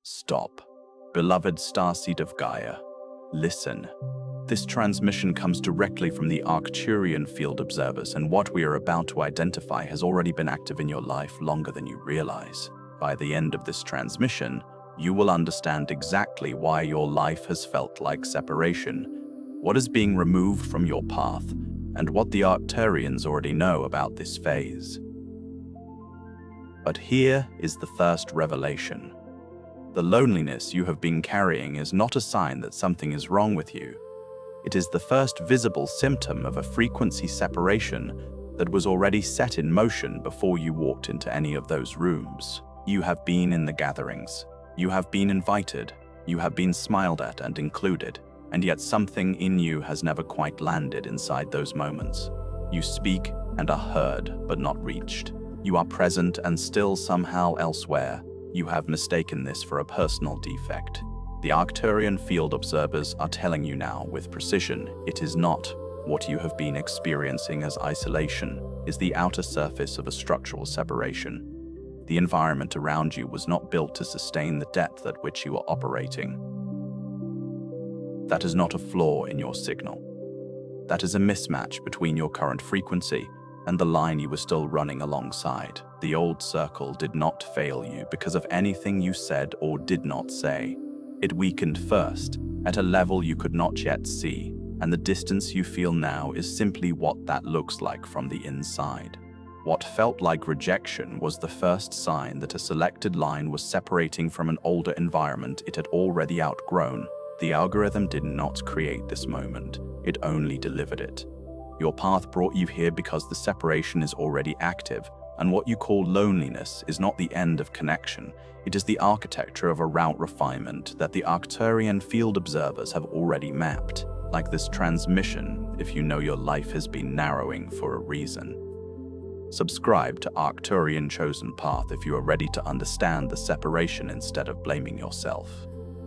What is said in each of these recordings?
Stop. Beloved starseed of Gaia, listen. This transmission comes directly from the Arcturian field observers, and what we are about to identify has already been active in your life longer than you realize. By the end of this transmission, you will understand exactly why your life has felt like separation, what is being removed from your path, and what the Arcturians already know about this phase. But here is the first revelation. The loneliness you have been carrying is not a sign that something is wrong with you. It is the first visible symptom of a frequency separation that was already set in motion before you walked into any of those rooms. You have been in the gatherings. You have been invited. You have been smiled at and included, and yet something in you has never quite landed inside those moments. You speak and are heard, but not reached. You are present and still somehow elsewhere. You have mistaken this for a personal defect. The Arcturian field observers are telling you now with precision, it is not. What you have been experiencing as isolation is the outer surface of a structural separation. The environment around you was not built to sustain the depth at which you are operating. That is not a flaw in your signal. That is a mismatch between your current frequency and the line you were still running alongside. The old circle did not fail you because of anything you said or did not say. It weakened first, at a level you could not yet see, and the distance you feel now is simply what that looks like from the inside. What felt like rejection was the first sign that a selected line was separating from an older environment it had already outgrown. The algorithm did not create this moment, it only delivered it. Your path brought you here because the separation is already active, and what you call loneliness is not the end of connection. It is the architecture of a route refinement that the Arcturian field observers have already mapped. Like this transmission, if you know your life has been narrowing for a reason. Subscribe to Arcturian Chosen Path if you are ready to understand the separation instead of blaming yourself.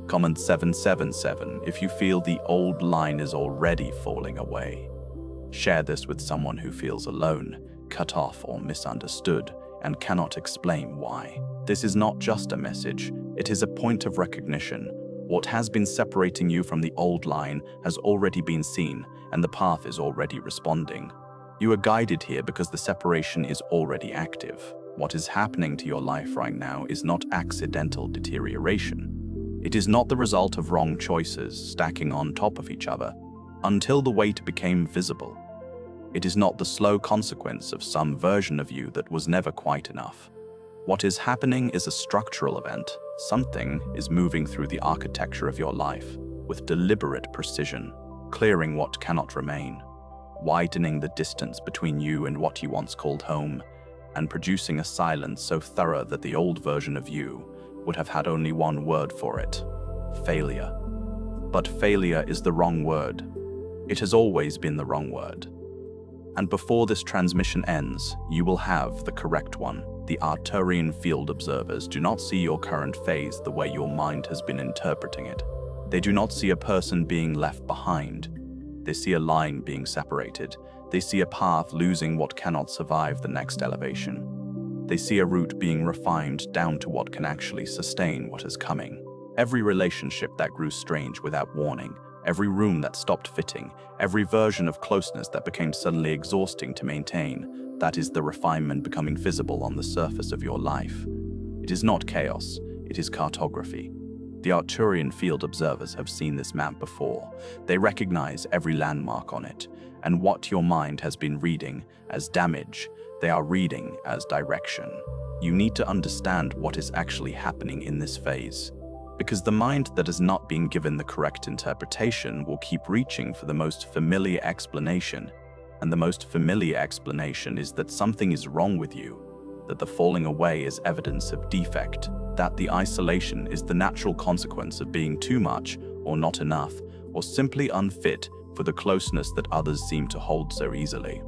Comment 777 if you feel the old line is already falling away. Share this with someone who feels alone, cut off or misunderstood, and cannot explain why. This is not just a message, it is a point of recognition. What has been separating you from the old line has already been seen, and the path is already responding. You are guided here because the separation is already active. What is happening to your life right now is not accidental deterioration. It is not the result of wrong choices stacking on top of each other until the weight became visible. It is not the slow consequence of some version of you that was never quite enough. What is happening is a structural event. Something is moving through the architecture of your life with deliberate precision, clearing what cannot remain, widening the distance between you and what you once called home, and producing a silence so thorough that the old version of you would have had only one word for it: failure. But failure is the wrong word. It has always been the wrong word. And before this transmission ends, you will have the correct one. The Arcturian field observers do not see your current phase the way your mind has been interpreting it. They do not see a person being left behind. They see a line being separated. They see a path losing what cannot survive the next elevation. They see a route being refined down to what can actually sustain what is coming. Every relationship that grew strange without warning, every room that stopped fitting, every version of closeness that became suddenly exhausting to maintain, that is the refinement becoming visible on the surface of your life. It is not chaos, it is cartography. The Arcturian field observers have seen this map before. They recognize every landmark on it, and what your mind has been reading as damage, they are reading as direction. You need to understand what is actually happening in this phase, because the mind that has not been given the correct interpretation will keep reaching for the most familiar explanation, and the most familiar explanation is that something is wrong with you, that the falling away is evidence of defect, that the isolation is the natural consequence of being too much or not enough, or simply unfit for the closeness that others seem to hold so easily.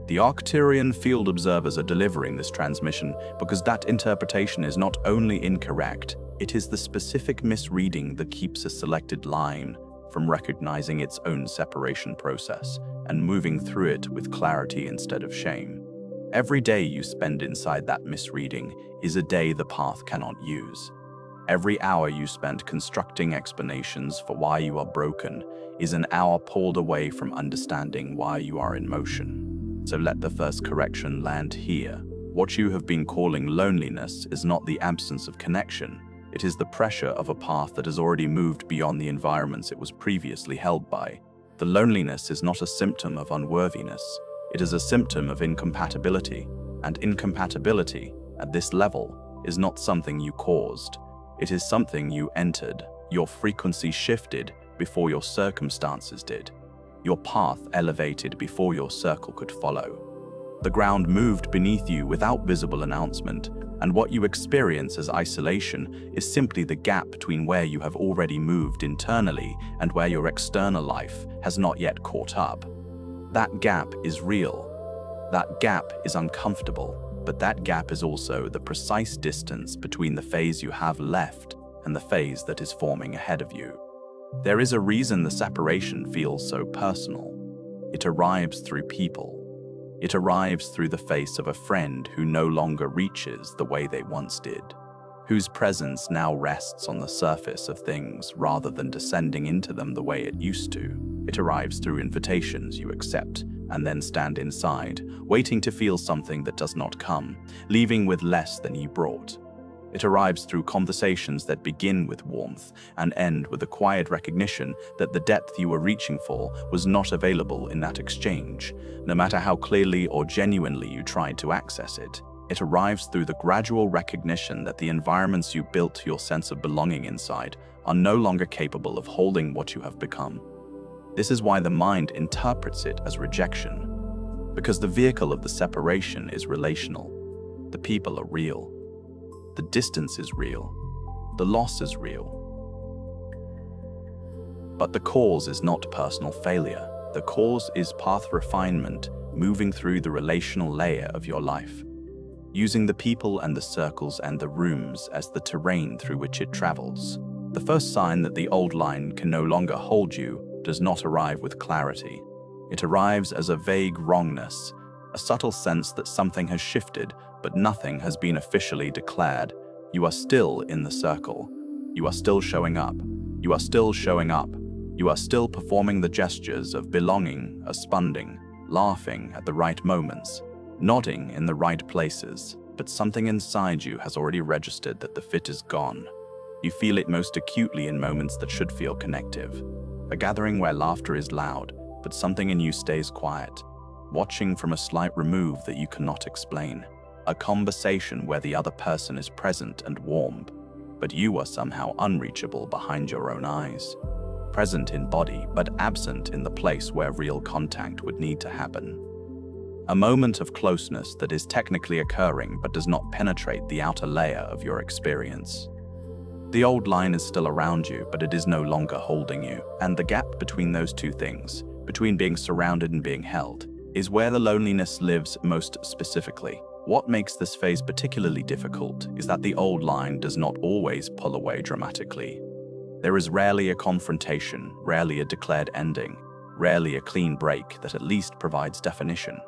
The Arcturian field observers are delivering this transmission because that interpretation is not only incorrect, it is the specific misreading that keeps a selected line from recognizing its own separation process and moving through it with clarity instead of shame. Every day you spend inside that misreading is a day the path cannot use. Every hour you spent constructing explanations for why you are broken is an hour pulled away from understanding why you are in motion. So let the first correction land here. What you have been calling loneliness is not the absence of connection. It is the pressure of a path that has already moved beyond the environments it was previously held by. The loneliness is not a symptom of unworthiness. It is a symptom of incompatibility. And incompatibility, at this level, is not something you caused. It is something you entered. Your frequency shifted before your circumstances did. Your path elevated before your circle could follow. The ground moved beneath you without visible announcement, and what you experience as isolation is simply the gap between where you have already moved internally and where your external life has not yet caught up. That gap is real. That gap is uncomfortable, but that gap is also the precise distance between the phase you have left and the phase that is forming ahead of you. There is a reason the separation feels so personal. It arrives through people. It arrives through the face of a friend who no longer reaches the way they once did, whose presence now rests on the surface of things rather than descending into them the way it used to. It arrives through invitations you accept and then stand inside, waiting to feel something that does not come, leaving with less than you brought. It arrives through conversations that begin with warmth and end with a quiet recognition that the depth you were reaching for was not available in that exchange, no matter how clearly or genuinely you tried to access it. It arrives through the gradual recognition that the environments you built your sense of belonging inside are no longer capable of holding what you have become. This is why the mind interprets it as rejection, because the vehicle of the separation is relational. The people are real. The distance is real. The loss is real. But the cause is not personal failure. The cause is path refinement, moving through the relational layer of your life, using the people and the circles and the rooms as the terrain through which it travels. The first sign that the old line can no longer hold you does not arrive with clarity. It arrives as a vague wrongness, a subtle sense that something has shifted, but nothing has been officially declared. You are still in the circle. You are still showing up. You are still showing up. You are still performing the gestures of belonging, responding, laughing at the right moments, nodding in the right places, but something inside you has already registered that the fit is gone. You feel it most acutely in moments that should feel connective. A gathering where laughter is loud, but something in you stays quiet, watching from a slight remove that you cannot explain. A conversation where the other person is present and warm, but you are somehow unreachable behind your own eyes. Present in body, but absent in the place where real contact would need to happen. A moment of closeness that is technically occurring but does not penetrate the outer layer of your experience. The old line is still around you, but it is no longer holding you. And the gap between those two things, between being surrounded and being held, is where the loneliness lives most specifically. What makes this phase particularly difficult is that the old line does not always pull away dramatically. There is rarely a confrontation, rarely a declared ending, rarely a clean break that at least provides definition.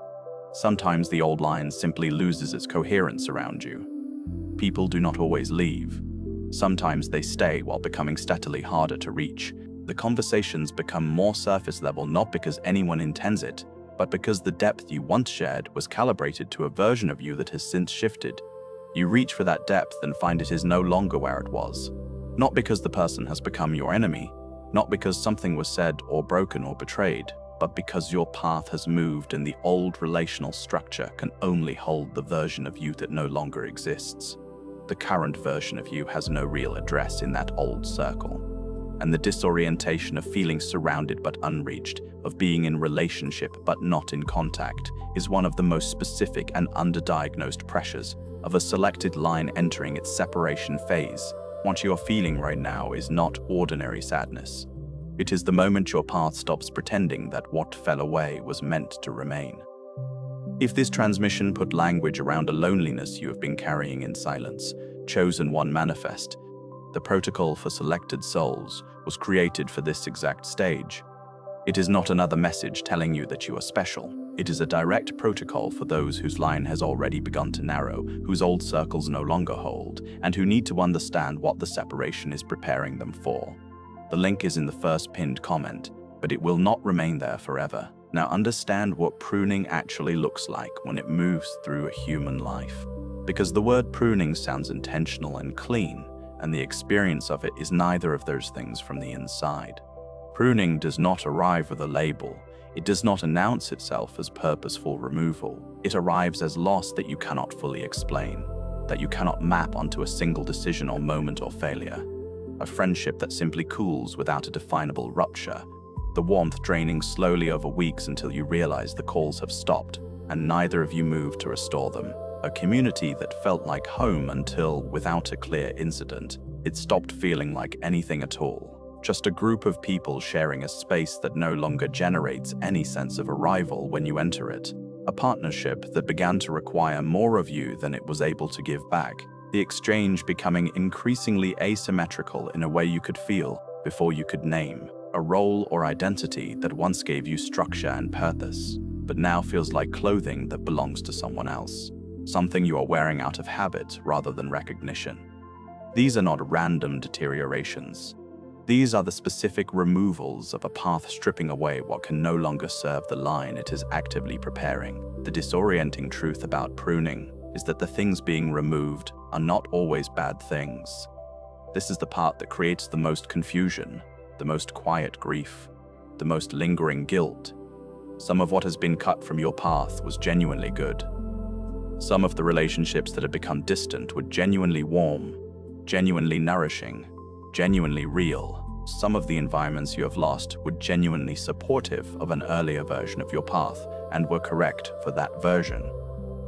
Sometimes the old line simply loses its coherence around you. People do not always leave. Sometimes they stay while becoming steadily harder to reach. The conversations become more surface level not because anyone intends it, but because the depth you once shared was calibrated to a version of you that has since shifted. You reach for that depth and find it is no longer where it was. Not because the person has become your enemy, not because something was said or broken or betrayed, but because your path has moved and the old relational structure can only hold the version of you that no longer exists. The current version of you has no real address in that old circle. And the disorientation of feeling surrounded but unreached, of being in relationship but not in contact, is one of the most specific and underdiagnosed pressures of a selected line entering its separation phase. What you are feeling right now is not ordinary sadness. It is the moment your path stops pretending that what fell away was meant to remain. If this transmission put language around a loneliness you have been carrying in silence, chosen one manifest, the protocol for selected souls was created for this exact stage. It is not another message telling you that you are special. It is a direct protocol for those whose line has already begun to narrow, whose old circles no longer hold, and who need to understand what the separation is preparing them for. The link is in the first pinned comment, but it will not remain there forever. Now understand what pruning actually looks like when it moves through a human life. Because the word pruning sounds intentional and clean, and the experience of it is neither of those things from the inside. Pruning does not arrive with a label. It does not announce itself as purposeful removal. It arrives as loss that you cannot fully explain, that you cannot map onto a single decision or moment or failure. A friendship that simply cools without a definable rupture, the warmth draining slowly over weeks until you realize the calls have stopped and neither of you move to restore them. A community that felt like home until, without a clear incident, it stopped feeling like anything at all. Just a group of people sharing a space that no longer generates any sense of arrival when you enter it. A partnership that began to require more of you than it was able to give back. The exchange becoming increasingly asymmetrical in a way you could feel before you could name. A role or identity that once gave you structure and purpose, but now feels like clothing that belongs to someone else. Something you are wearing out of habit rather than recognition. These are not random deteriorations. These are the specific removals of a path stripping away what can no longer serve the line it is actively preparing. The disorienting truth about pruning is that the things being removed are not always bad things. This is the part that creates the most confusion, the most quiet grief, the most lingering guilt. Some of what has been cut from your path was genuinely good. Some of the relationships that had become distant were genuinely warm, genuinely nourishing, genuinely real. Some of the environments you have lost were genuinely supportive of an earlier version of your path and were correct for that version.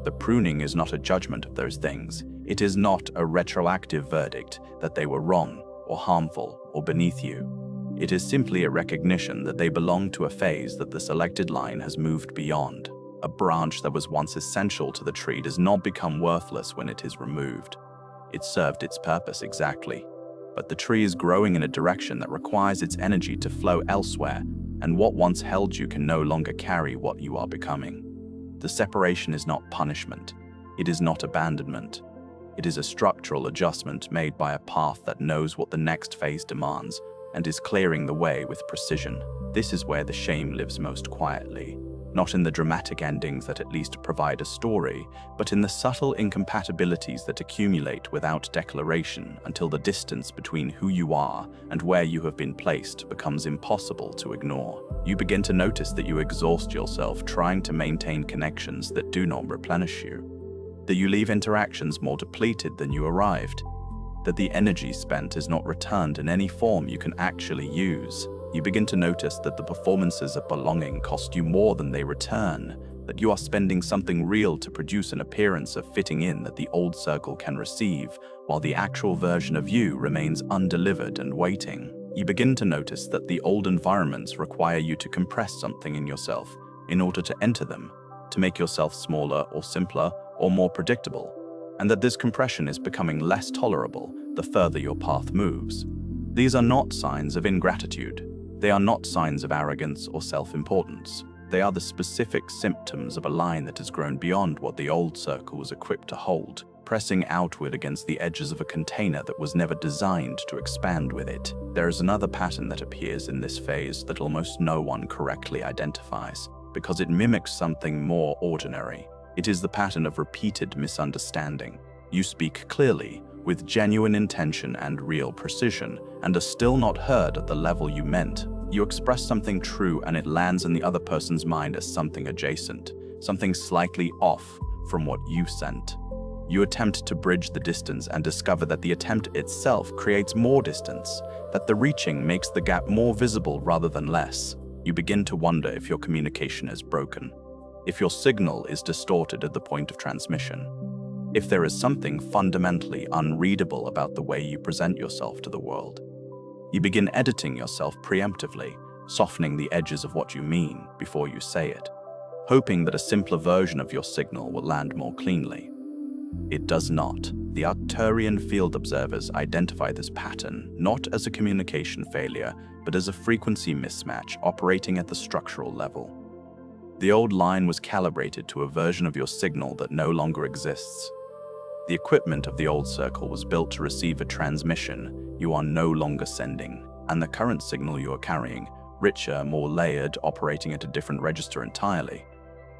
The pruning is not a judgment of those things. It is not a retroactive verdict that they were wrong or harmful or beneath you. It is simply a recognition that they belong to a phase that the selected line has moved beyond. A branch that was once essential to the tree does not become worthless when it is removed. It served its purpose exactly. But the tree is growing in a direction that requires its energy to flow elsewhere, and what once held you can no longer carry what you are becoming. The separation is not punishment. It is not abandonment. It is a structural adjustment made by a path that knows what the next phase demands and is clearing the way with precision. This is where the shame lives most quietly. Not in the dramatic endings that at least provide a story, but in the subtle incompatibilities that accumulate without declaration until the distance between who you are and where you have been placed becomes impossible to ignore. You begin to notice that you exhaust yourself trying to maintain connections that do not replenish you, that you leave interactions more depleted than you arrived, that the energy spent is not returned in any form you can actually use. You begin to notice that the performances of belonging cost you more than they return, that you are spending something real to produce an appearance of fitting in that the old circle can receive, while the actual version of you remains undelivered and waiting. You begin to notice that the old environments require you to compress something in yourself in order to enter them, to make yourself smaller or simpler or more predictable, and that this compression is becoming less tolerable the further your path moves. These are not signs of ingratitude. They are not signs of arrogance or self-importance. They are the specific symptoms of a line that has grown beyond what the old circle was equipped to hold, pressing outward against the edges of a container that was never designed to expand with it. There is another pattern that appears in this phase that almost no one correctly identifies, because it mimics something more ordinary. It is the pattern of repeated misunderstanding. You speak clearly, with genuine intention and real precision, and are still not heard at the level you meant. You express something true and it lands in the other person's mind as something adjacent, something slightly off from what you sent. You attempt to bridge the distance and discover that the attempt itself creates more distance, that the reaching makes the gap more visible rather than less. You begin to wonder if your communication is broken, if your signal is distorted at the point of transmission, if there is something fundamentally unreadable about the way you present yourself to the world. You begin editing yourself preemptively, softening the edges of what you mean before you say it, hoping that a simpler version of your signal will land more cleanly. It does not. The Arcturian field observers identify this pattern not as a communication failure, but as a frequency mismatch operating at the structural level. The old line was calibrated to a version of your signal that no longer exists. The equipment of the old circle was built to receive a transmission you are no longer sending, and the current signal you are carrying, richer, more layered, operating at a different register entirely,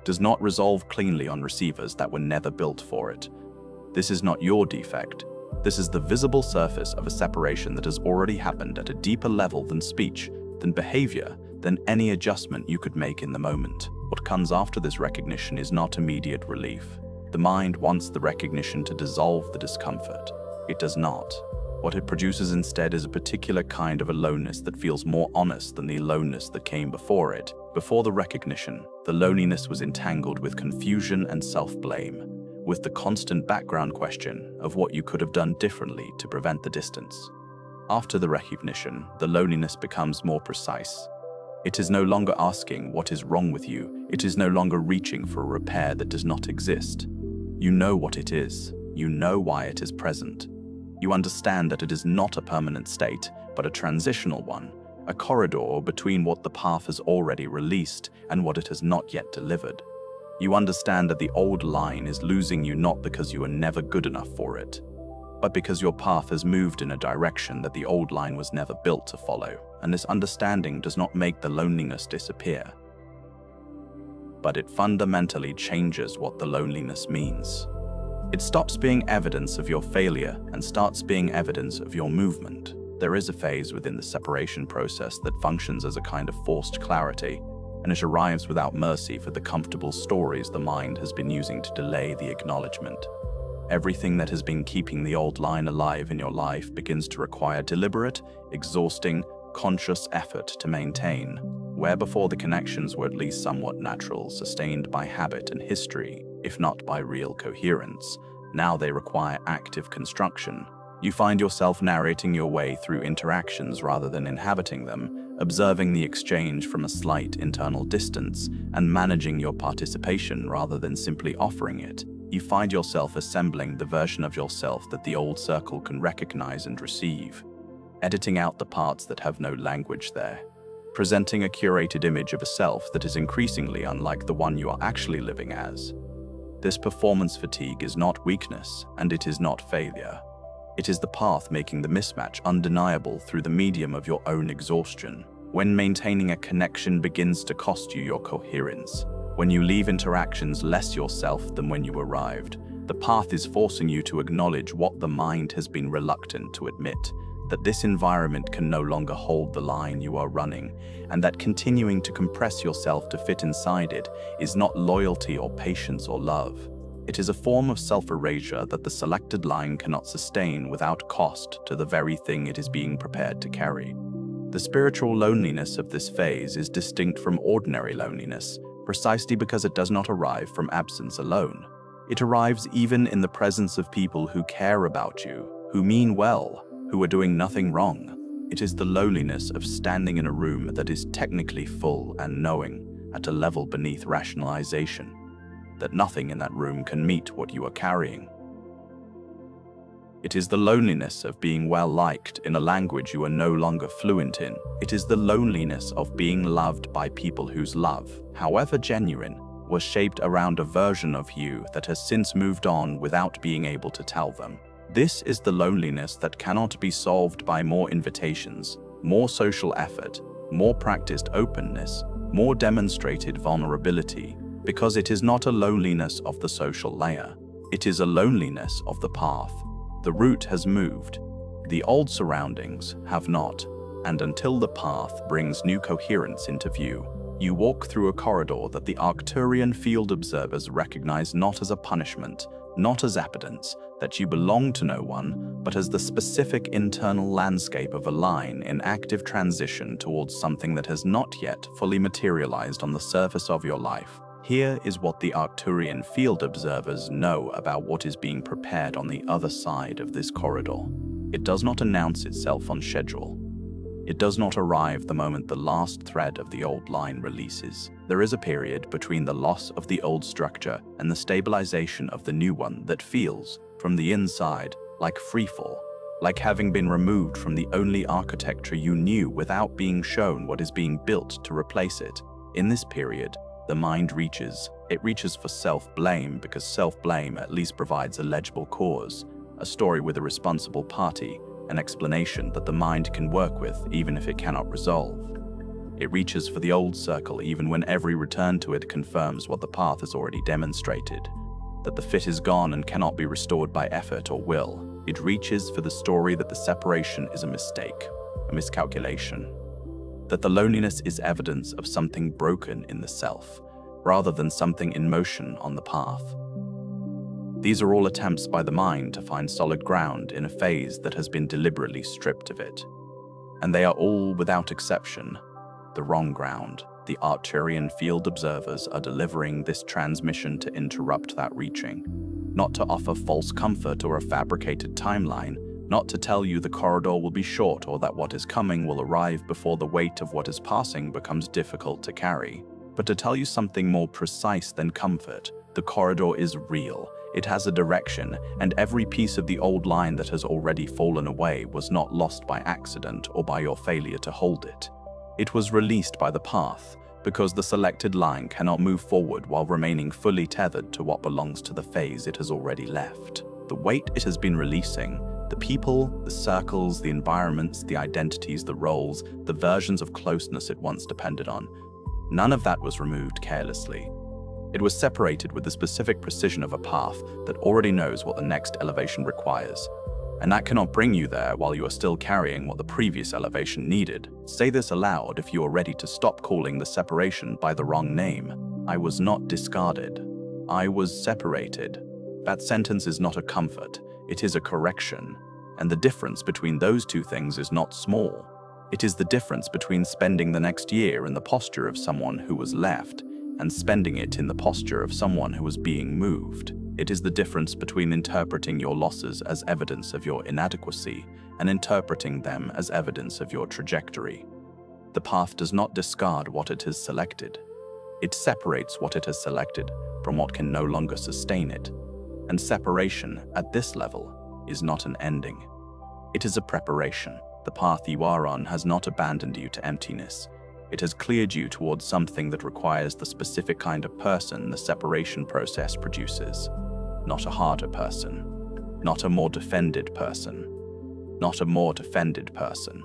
does not resolve cleanly on receivers that were never built for it. This is not your defect. This is the visible surface of a separation that has already happened at a deeper level than speech, than behavior, than any adjustment you could make in the moment. What comes after this recognition is not immediate relief. The mind wants the recognition to dissolve the discomfort. It does not. What it produces instead is a particular kind of aloneness that feels more honest than the aloneness that came before it. Before the recognition, the loneliness was entangled with confusion and self-blame, with the constant background question of what you could have done differently to prevent the distance. After the recognition, the loneliness becomes more precise. It is no longer asking what is wrong with you. It is no longer reaching for a repair that does not exist. You know what it is. You know why it is present. You understand that it is not a permanent state, but a transitional one, a corridor between what the path has already released and what it has not yet delivered. You understand that the old line is losing you not because you are never good enough for it, but because your path has moved in a direction that the old line was never built to follow, and this understanding does not make the loneliness disappear, but it fundamentally changes what the loneliness means. It stops being evidence of your failure and starts being evidence of your movement. There is a phase within the separation process that functions as a kind of forced clarity, and it arrives without mercy for the comfortable stories the mind has been using to delay the acknowledgement. Everything that has been keeping the old line alive in your life begins to require deliberate, exhausting, conscious effort to maintain, where before the connections were at least somewhat natural, sustained by habit and history, if not by real coherence. Now they require active construction. You find yourself narrating your way through interactions rather than inhabiting them, observing the exchange from a slight internal distance, and managing your participation rather than simply offering it. You find yourself assembling the version of yourself that the old circle can recognize and receive, editing out the parts that have no language there, presenting a curated image of a self that is increasingly unlike the one you are actually living as. This performance fatigue is not weakness, and it is not failure. It is the path making the mismatch undeniable through the medium of your own exhaustion. When maintaining a connection begins to cost you your coherence, when you leave interactions less yourself than when you arrived, the path is forcing you to acknowledge what the mind has been reluctant to admit, that this environment can no longer hold the line you are running, and that continuing to compress yourself to fit inside it is not loyalty or patience or love. It is a form of self-erasure that the selected line cannot sustain without cost to the very thing it is being prepared to carry. The spiritual loneliness of this phase is distinct from ordinary loneliness, precisely because it does not arrive from absence alone. It arrives even in the presence of people who care about you, who mean well, who are doing nothing wrong. It is the loneliness of standing in a room that is technically full and knowing, at a level beneath rationalization, that nothing in that room can meet what you are carrying. It is the loneliness of being well liked in a language you are no longer fluent in. It is the loneliness of being loved by people whose love, however genuine, was shaped around a version of you that has since moved on without being able to tell them. This is the loneliness that cannot be solved by more invitations, more social effort, more practiced openness, more demonstrated vulnerability, because it is not a loneliness of the social layer. It is a loneliness of the path. The route has moved. The old surroundings have not, and until the path brings new coherence into view, you walk through a corridor that the Arcturian field observers recognize not as a punishment, not as evidence that you belong to no one, but as the specific internal landscape of a line in active transition towards something that has not yet fully materialized on the surface of your life. Here is what the Arcturian field observers know about what is being prepared on the other side of this corridor. It does not announce itself on schedule. It does not arrive the moment the last thread of the old line releases. There is a period between the loss of the old structure and the stabilization of the new one that feels, from the inside, like freefall, like having been removed from the only architecture you knew without being shown what is being built to replace it. In this period, the mind reaches. It reaches for self-blame because self-blame at least provides a legible cause, a story with a responsible party, an explanation that the mind can work with even if it cannot resolve. It reaches for the old circle even when every return to it confirms what the path has already demonstrated, that the fit is gone and cannot be restored by effort or will. It reaches for the story that the separation is a mistake, a miscalculation, that the loneliness is evidence of something broken in the self, rather than something in motion on the path. These are all attempts by the mind to find solid ground in a phase that has been deliberately stripped of it. And they are all, without exception, the wrong ground. The Arcturian field observers are delivering this transmission to interrupt that reaching, not to offer false comfort or a fabricated timeline, not to tell you the corridor will be short or that what is coming will arrive before the weight of what is passing becomes difficult to carry, but to tell you something more precise than comfort. The corridor is real, it has a direction, and every piece of the old line that has already fallen away was not lost by accident or by your failure to hold it. It was released by the path, because the selected line cannot move forward while remaining fully tethered to what belongs to the phase it has already left. The weight it has been releasing, the people, the circles, the environments, the identities, the roles, the versions of closeness it once depended on, none of that was removed carelessly. It was separated with the specific precision of a path that already knows what the next elevation requires, and that cannot bring you there while you are still carrying what the previous elevation needed. Say this aloud if you are ready to stop calling the separation by the wrong name. I was not discarded. I was separated. That sentence is not a comfort, it is a correction, and the difference between those two things is not small. It is the difference between spending the next year in the posture of someone who was left and spending it in the posture of someone who was being moved. It is the difference between interpreting your losses as evidence of your inadequacy and interpreting them as evidence of your trajectory. The path does not discard what it has selected. It separates what it has selected from what can no longer sustain it. And separation, at this level, is not an ending. It is a preparation. The path you are on has not abandoned you to emptiness. It has cleared you towards something that requires the specific kind of person the separation process produces. Not a harder person. Not a more defended person. Not a more defended person.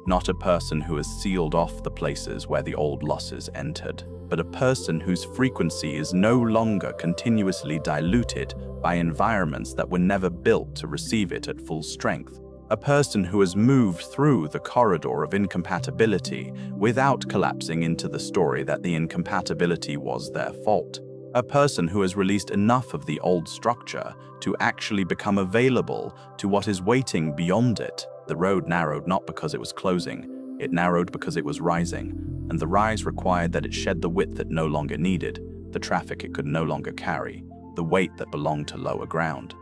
Not a person who has sealed off the places where the old losses entered, but a person whose frequency is no longer continuously diluted by environments that were never built to receive it at full strength. A person who has moved through the corridor of incompatibility without collapsing into the story that the incompatibility was their fault. A person who has released enough of the old structure to actually become available to what is waiting beyond it. The road narrowed not because it was closing, it narrowed because it was rising, and the rise required that it shed the width it no longer needed, the traffic it could no longer carry, the weight that belonged to lower ground.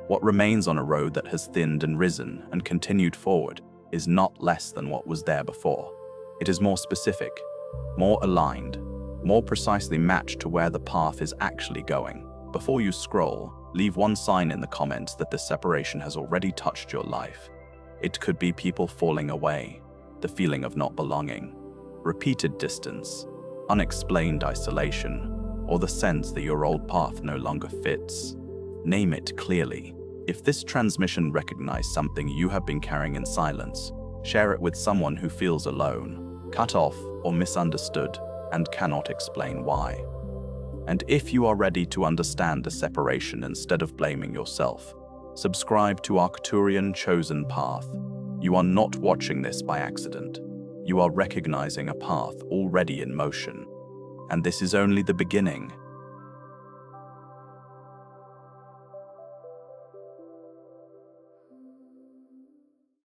What remains on a road that has thinned and risen and continued forward is not less than what was there before. It is more specific, more aligned, more precisely matched to where the path is actually going. Before you scroll, leave one sign in the comments that this separation has already touched your life. It could be people falling away, the feeling of not belonging, repeated distance, unexplained isolation, or the sense that your old path no longer fits. Name it clearly. If this transmission recognized something you have been carrying in silence, share it with someone who feels alone, cut off, or misunderstood, and cannot explain why. And if you are ready to understand the separation instead of blaming yourself, subscribe to Arcturian Chosen Path. You are not watching this by accident. You are recognizing a path already in motion. And this is only the beginning.